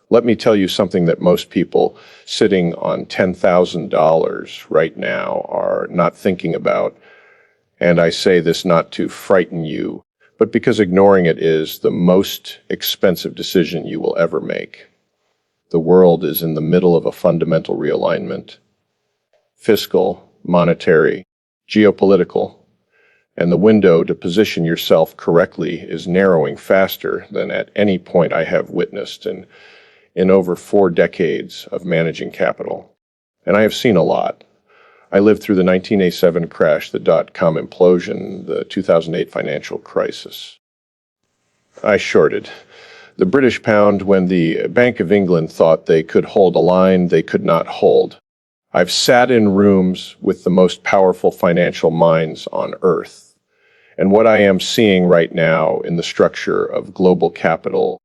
Let me tell you something that most people sitting on $10,000 right now are not thinking about. And I say this not to frighten you, but because ignoring it is the most expensive decision you will ever make. The world is in the middle of a fundamental realignment. Fiscal, monetary, geopolitical, and the window to position yourself correctly is narrowing faster than at any point I have witnessed in over 4 decades of managing capital. And I have seen a lot. I lived through the 1987 crash, the dot-com implosion, the 2008 financial crisis. I shorted the British pound when the Bank of England thought they could hold a line they could not hold. I've sat in rooms with the most powerful financial minds on earth. And what I am seeing right now in the structure of global capital,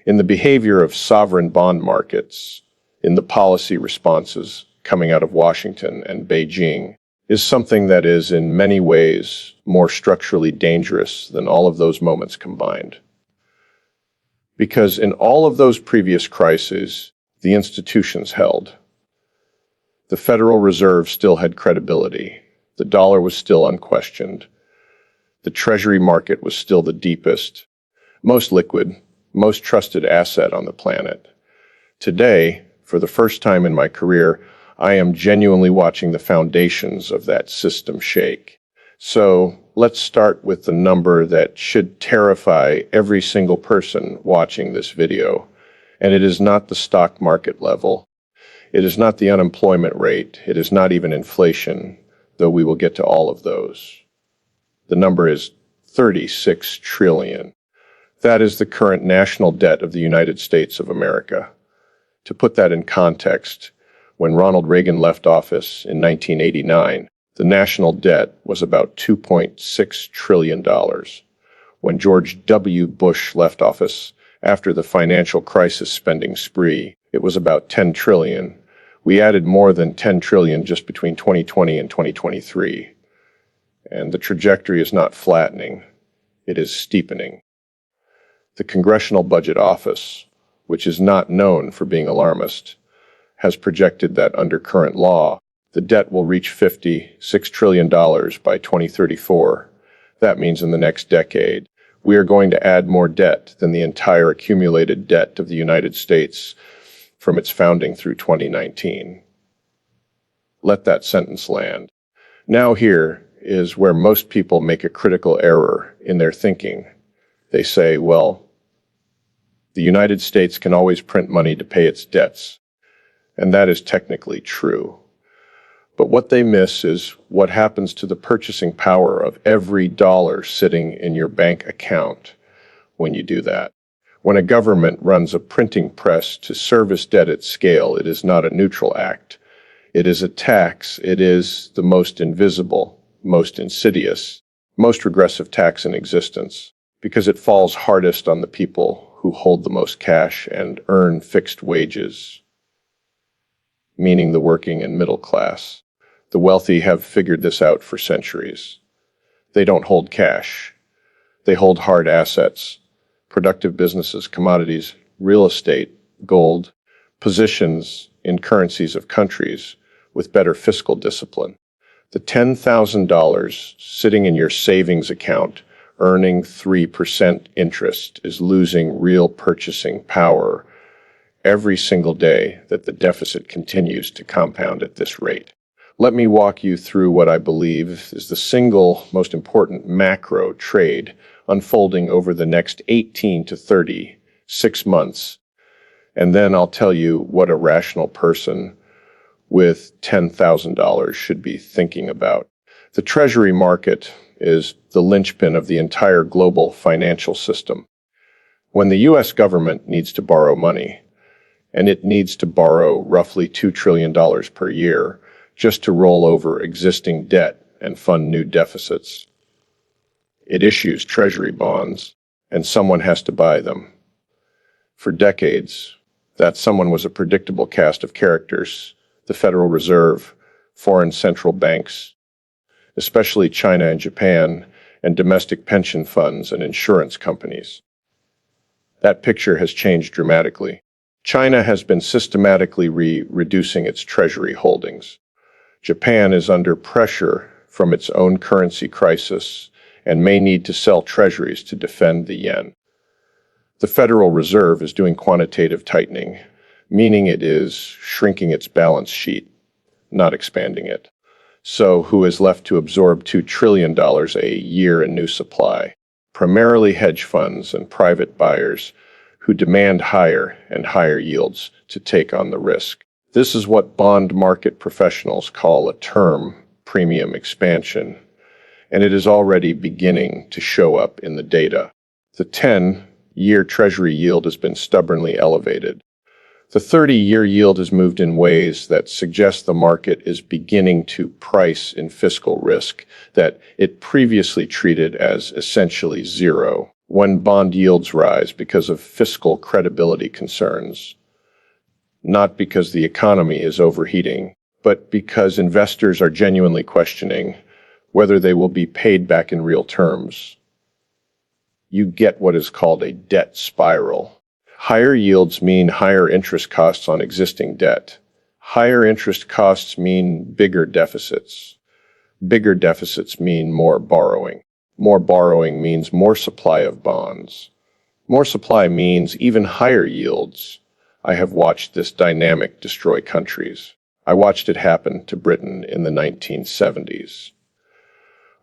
in the behavior of sovereign bond markets, in the policy responses coming out of Washington and Beijing, is something that is in many ways more structurally dangerous than all of those moments combined. Because in all of those previous crises, the institutions held. The Federal Reserve still had credibility. The dollar was still unquestioned. The Treasury market was still the deepest, most liquid, most trusted asset on the planet. Today, for the first time in my career, I am genuinely watching the foundations of that system shake. So let's start with the number that should terrify every single person watching this video. And it is not the stock market level. It is not the unemployment rate. It is not even inflation, though we will get to all of those. The number is 36 trillion. That is the current national debt of the United States of America. To put that in context, when Ronald Reagan left office in 1989, the national debt was about $2.6 trillion. When George W. Bush left office after the financial crisis spending spree, it was about 10 trillion. We added more than 10 trillion just between 2020 and 2023. And the trajectory is not flattening, it is steepening. The Congressional Budget Office, which is not known for being alarmist, has projected that under current law, the debt will reach $56 trillion by 2034. That means in the next decade, we are going to add more debt than the entire accumulated debt of the United States from its founding through 2019. Let that sentence land. Now here is where most people make a critical error in their thinking. They say, well, the United States can always print money to pay its debts. And that is technically true. But what they miss is what happens to the purchasing power of every dollar sitting in your bank account when you do that. When a government runs a printing press to service debt at scale, it is not a neutral act. It is a tax. It is the most invisible, most insidious, most regressive tax in existence, because it falls hardest on the people who hold the most cash and earn fixed wages, meaning the working and middle class. The wealthy have figured this out for centuries. They don't hold cash. They hold hard assets, productive businesses, commodities, real estate, gold, positions in currencies of countries with better fiscal discipline. The $10,000 sitting in your savings account earning 3% interest is losing real purchasing power every single day that the deficit continues to compound at this rate. Let me walk you through what I believe is the single most important macro trade unfolding over the next 18 to 36 months. And then I'll tell you what a rational person with $10,000 should be thinking about. The Treasury market is the linchpin of the entire global financial system. When the U.S. government needs to borrow money, and it needs to borrow roughly $2 trillion per year just to roll over existing debt and fund new deficits, it issues Treasury bonds, and someone has to buy them. For decades, that someone was a predictable cast of characters: the Federal Reserve, foreign central banks, especially China and Japan, and domestic pension funds and insurance companies. That picture has changed dramatically. China has been systematically reducing its treasury holdings. Japan is under pressure from its own currency crisis and may need to sell treasuries to defend the yen. The Federal Reserve is doing quantitative tightening, meaning it is shrinking its balance sheet, not expanding it. So who is left to absorb $2 trillion a year in new supply? Primarily hedge funds and private buyers who demand higher and higher yields to take on the risk. This is what bond market professionals call a term premium expansion, and it is already beginning to show up in the data. The 10-year Treasury yield has been stubbornly elevated. The 30-year yield has moved in ways that suggest the market is beginning to price in fiscal risk that it previously treated as essentially zero. When bond yields rise because of fiscal credibility concerns, not because the economy is overheating, but because investors are genuinely questioning whether they will be paid back in real terms, you get what is called a debt spiral. Higher yields mean higher interest costs on existing debt. Higher interest costs mean bigger deficits. Bigger deficits mean more borrowing. More borrowing means more supply of bonds. More supply means even higher yields. I have watched this dynamic destroy countries. I watched it happen to Britain in the 1970s.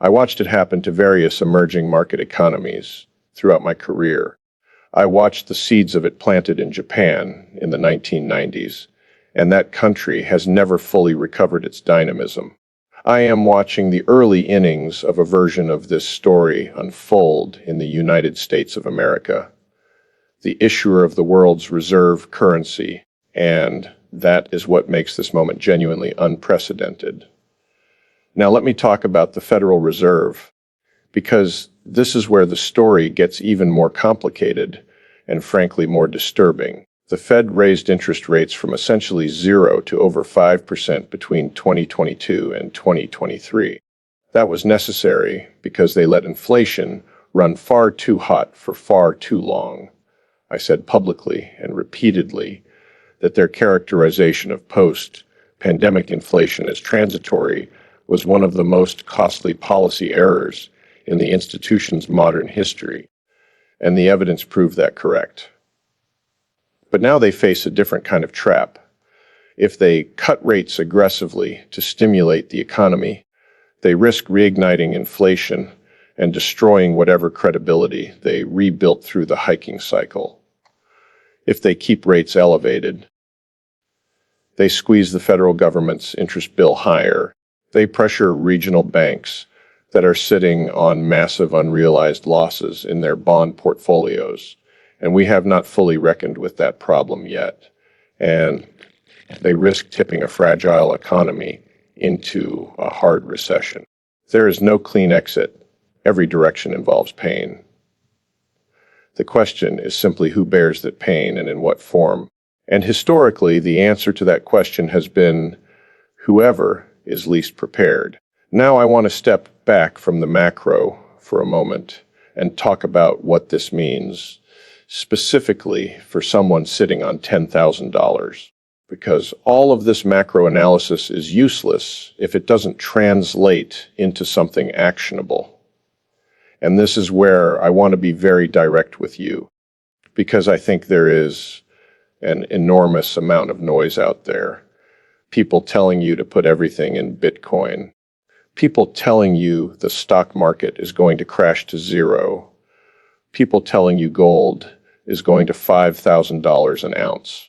I watched it happen to various emerging market economies throughout my career. I watched the seeds of it planted in Japan in the 1990s, and that country has never fully recovered its dynamism. I am watching the early innings of a version of this story unfold in the United States of America, the issuer of the world's reserve currency, and that is what makes this moment genuinely unprecedented. Now let me talk about the Federal Reserve, because this is where the story gets even more complicated and frankly more disturbing. The Fed raised interest rates from essentially 0 to over 5% between 2022 and 2023. That was necessary because they let inflation run far too hot for far too long. I said publicly and repeatedly that their characterization of post-pandemic inflation as transitory was one of the most costly policy errors in the institution's modern history, and the evidence proved that correct. But now they face a different kind of trap. If they cut rates aggressively to stimulate the economy, they risk reigniting inflation and destroying whatever credibility they rebuilt through the hiking cycle. If they keep rates elevated, they squeeze the federal government's interest bill higher. They pressure regional banks that are sitting on massive unrealized losses in their bond portfolios. And we have not fully reckoned with that problem yet. And they risk tipping a fragile economy into a hard recession. There is no clean exit. Every direction involves pain. The question is simply who bears that pain and in what form. And historically, the answer to that question has been whoever is least prepared. Now I want to step back from the macro for a moment and talk about what this means specifically for someone sitting on $10,000, because all of this macro analysis is useless if it doesn't translate into something actionable. And this is where I want to be very direct with you, because I think there is an enormous amount of noise out there. People telling you to put everything in Bitcoin. People telling you the stock market is going to crash to zero. People telling you gold is going to $5,000 an ounce.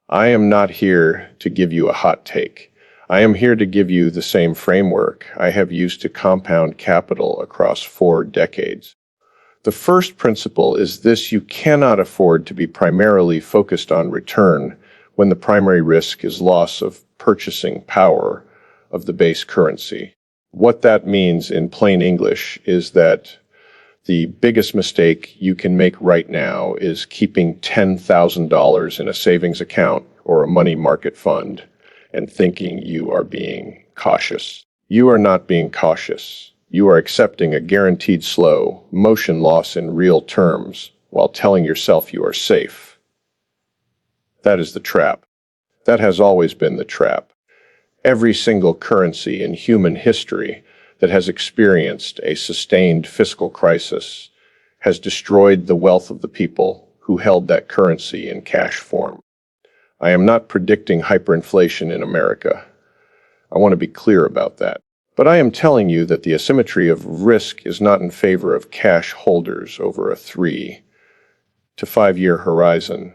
I am not here to give you a hot take. I am here to give you the same framework I have used to compound capital across 4 decades. The first principle is this: you cannot afford to be primarily focused on return when the primary risk is loss of purchasing power of the base currency. What that means in plain English is that the biggest mistake you can make right now is keeping $10,000 in a savings account or a money market fund and thinking you are being cautious. You are not being cautious. You are accepting a guaranteed slow motion loss in real terms while telling yourself you are safe. That is the trap. That has always been the trap. Every single currency in human history that has experienced a sustained fiscal crisis has destroyed the wealth of the people who held that currency in cash form. I am not predicting hyperinflation in America. I want to be clear about that. But I am telling you that the asymmetry of risk is not in favor of cash holders over a 3 to 5 year horizon.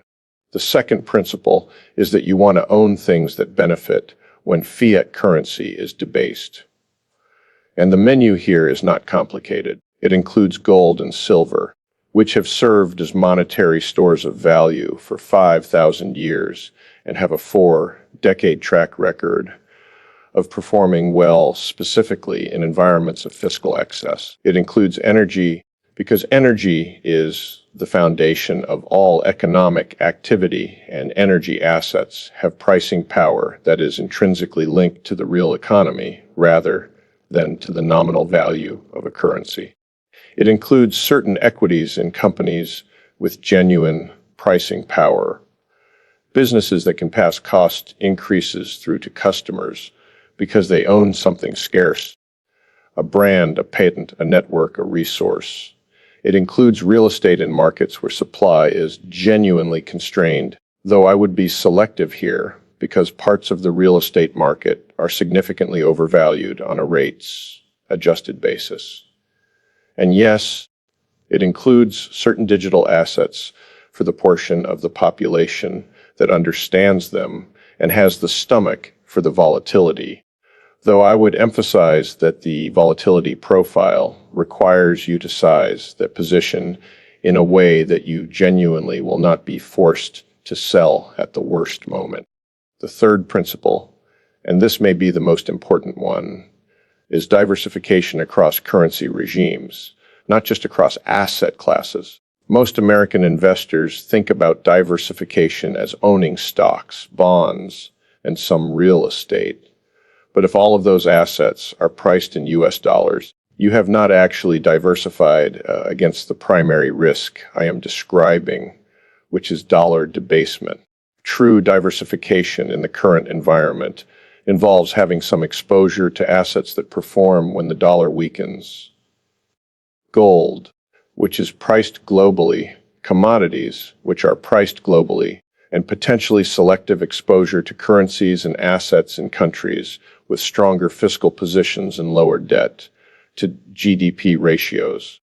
The second principle is that you want to own things that benefit when fiat currency is debased. And the menu here is not complicated. It includes gold and silver, which have served as monetary stores of value for 5,000 years and have a 4-decade track record of performing well, specifically in environments of fiscal excess. It includes energy, because energy is the foundation of all economic activity, and energy assets have pricing power that is intrinsically linked to the real economy rather than to the nominal value of a currency. It includes certain equities in companies with genuine pricing power, businesses that can pass cost increases through to customers because they own something scarce, a brand, a patent, a network, a resource. It includes real estate in markets where supply is genuinely constrained, though I would be selective here because parts of the real estate market are significantly overvalued on a rates-adjusted basis. And yes, it includes certain digital assets for the portion of the population that understands them and has the stomach for the volatility, though I would emphasize that the volatility profile requires you to size that position in a way that you genuinely will not be forced to sell at the worst moment. The third principle, and this may be the most important one, is diversification across currency regimes, not just across asset classes. Most American investors think about diversification as owning stocks, bonds, and some real estate. But if all of those assets are priced in US dollars, you have not actually diversified against the primary risk I am describing, which is dollar debasement. True diversification in the current environment involves having some exposure to assets that perform when the dollar weakens. Gold, which is priced globally, commodities, which are priced globally, and potentially selective exposure to currencies and assets in countries with stronger fiscal positions and lower debt to GDP ratios.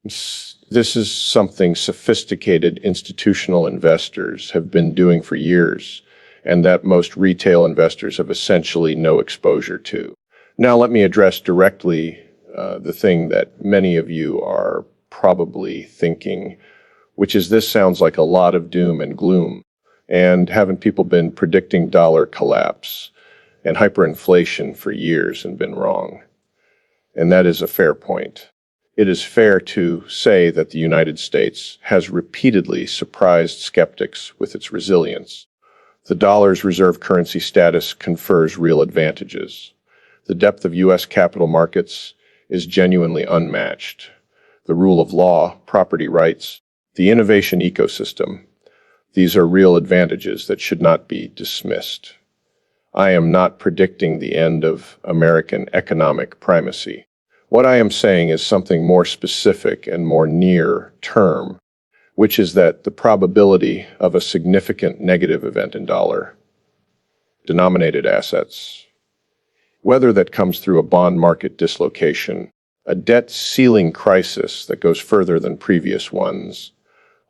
This is something sophisticated institutional investors have been doing for years, and that most retail investors have essentially no exposure to. Now let me address directly the thing that many of you are probably thinking, which is this sounds like a lot of doom and gloom. And haven't people been predicting dollar collapse and hyperinflation for years and been wrong? And that is a fair point. It is fair to say that the United States has repeatedly surprised skeptics with its resilience. The dollar's reserve currency status confers real advantages. The depth of U.S. capital markets is genuinely unmatched. The rule of law, property rights, the innovation ecosystem, these are real advantages that should not be dismissed. I am not predicting the end of American economic primacy. What I am saying is something more specific and more near term, which is that the probability of a significant negative event in dollar-denominated assets, whether that comes through a bond market dislocation, a debt ceiling crisis that goes further than previous ones,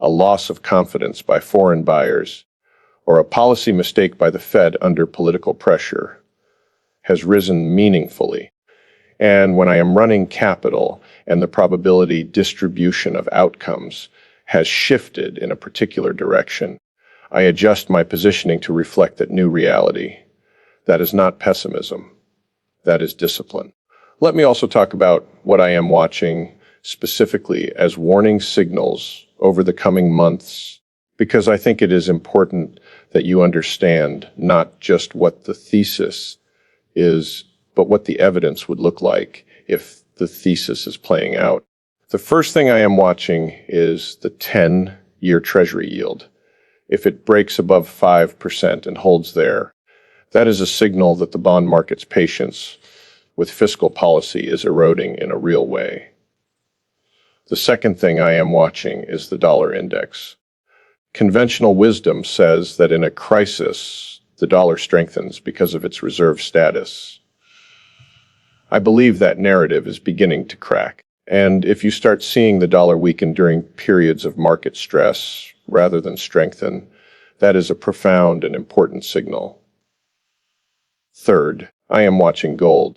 a loss of confidence by foreign buyers, or a policy mistake by the Fed under political pressure, has risen meaningfully. And when I am running capital and the probability distribution of outcomes has shifted in a particular direction, I adjust my positioning to reflect that new reality. That is not pessimism. That is discipline. Let me also talk about what I am watching specifically as warning signals over the coming months, because I think it is important that you understand not just what the thesis is, but what the evidence would look like if the thesis is playing out. The first thing I am watching is the 10-year Treasury yield. If it breaks above 5% and holds there, that is a signal that the bond market's patience with fiscal policy is eroding in a real way. The second thing I am watching is the dollar index. Conventional wisdom says that in a crisis, the dollar strengthens because of its reserve status. I believe that narrative is beginning to crack. And if you start seeing the dollar weaken during periods of market stress rather than strengthen, that is a profound and important signal. Third, I am watching gold.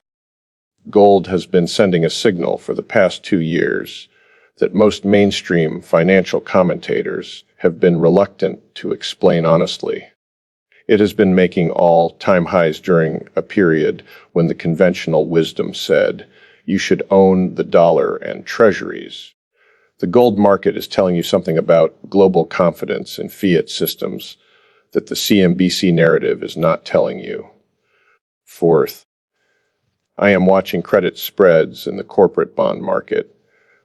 Gold has been sending a signal for the past 2 years that most mainstream financial commentators have been reluctant to explain honestly. It has been making all-time highs during a period when the conventional wisdom said you should own the dollar and treasuries. The gold market is telling you something about global confidence in fiat systems that the CNBC narrative is not telling you. Fourth, I am watching credit spreads in the corporate bond market,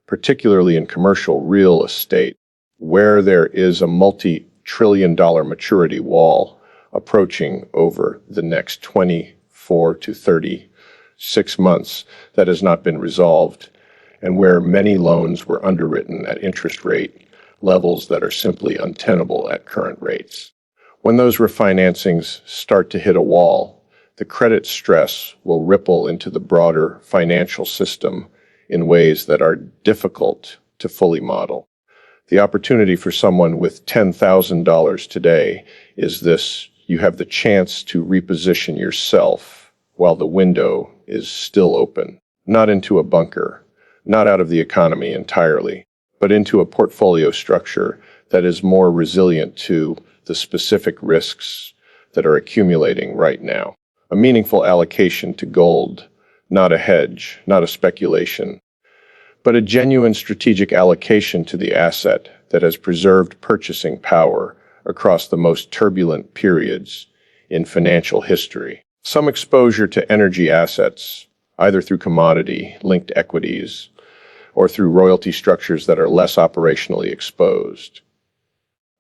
particularly in commercial real estate, where there is a multi-trillion-dollar maturity wall approaching over the next 24 to 36 months that has not been resolved, and where many loans were underwritten at interest rate levels that are simply untenable at current rates. When those refinancings start to hit a wall, the credit stress will ripple into the broader financial system in ways that are difficult to fully model. The opportunity for someone with $10,000 today is this: you have the chance to reposition yourself while the window is still open, not into a bunker, not out of the economy entirely, but into a portfolio structure that is more resilient to the specific risks that are accumulating right now. A meaningful allocation to gold, not a hedge, not a speculation, but a genuine strategic allocation to the asset that has preserved purchasing power across the most turbulent periods in financial history. Some exposure to energy assets, either through commodity-linked equities or through royalty structures that are less operationally exposed.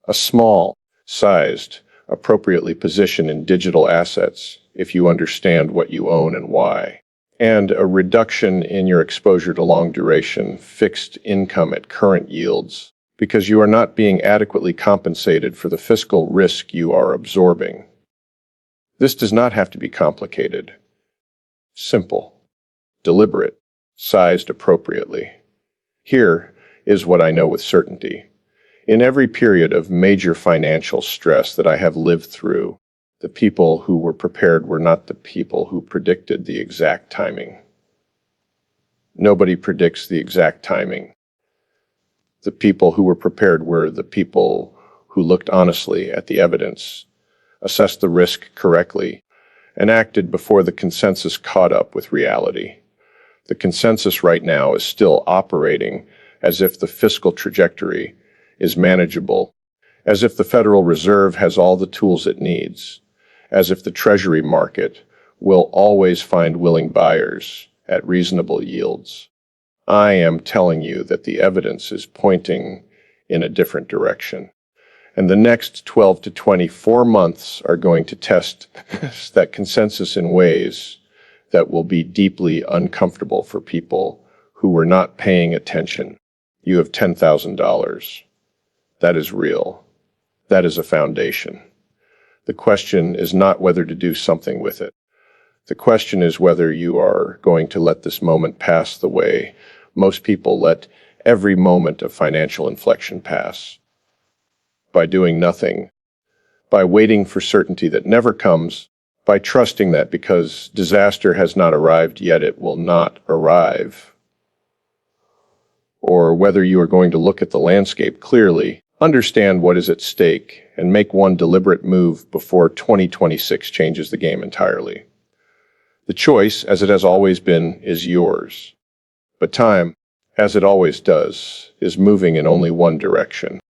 A small-sized, appropriately positioned in digital assets if you understand what you own and why. And a reduction in your exposure to long-duration fixed income at current yields because you are not being adequately compensated for the fiscal risk you are absorbing. This does not have to be complicated. Simple, deliberate, sized appropriately. Here is what I know with certainty. In every period of major financial stress that I have lived through, the people who were prepared were not the people who predicted the exact timing. Nobody predicts the exact timing. The people who were prepared were the people who looked honestly at the evidence, assessed the risk correctly, and acted before the consensus caught up with reality. The consensus right now is still operating as if the fiscal trajectory is manageable, as if the Federal Reserve has all the tools it needs, as if the Treasury market will always find willing buyers at reasonable yields. I am telling you that the evidence is pointing in a different direction. And the next 12 to 24 months are going to test that consensus in ways that will be deeply uncomfortable for people who were not paying attention. You have $10,000. That is real. That is a foundation. The question is not whether to do something with it. The question is whether you are going to let this moment pass the way most people let every moment of financial inflection pass. By doing nothing, by waiting for certainty that never comes, by trusting that because disaster has not arrived yet it will not arrive. Or whether you are going to look at the landscape clearly, understand what is at stake, and make one deliberate move before 2026 changes the game entirely. The choice, as it has always been, is yours. But time, as it always does, is moving in only one direction.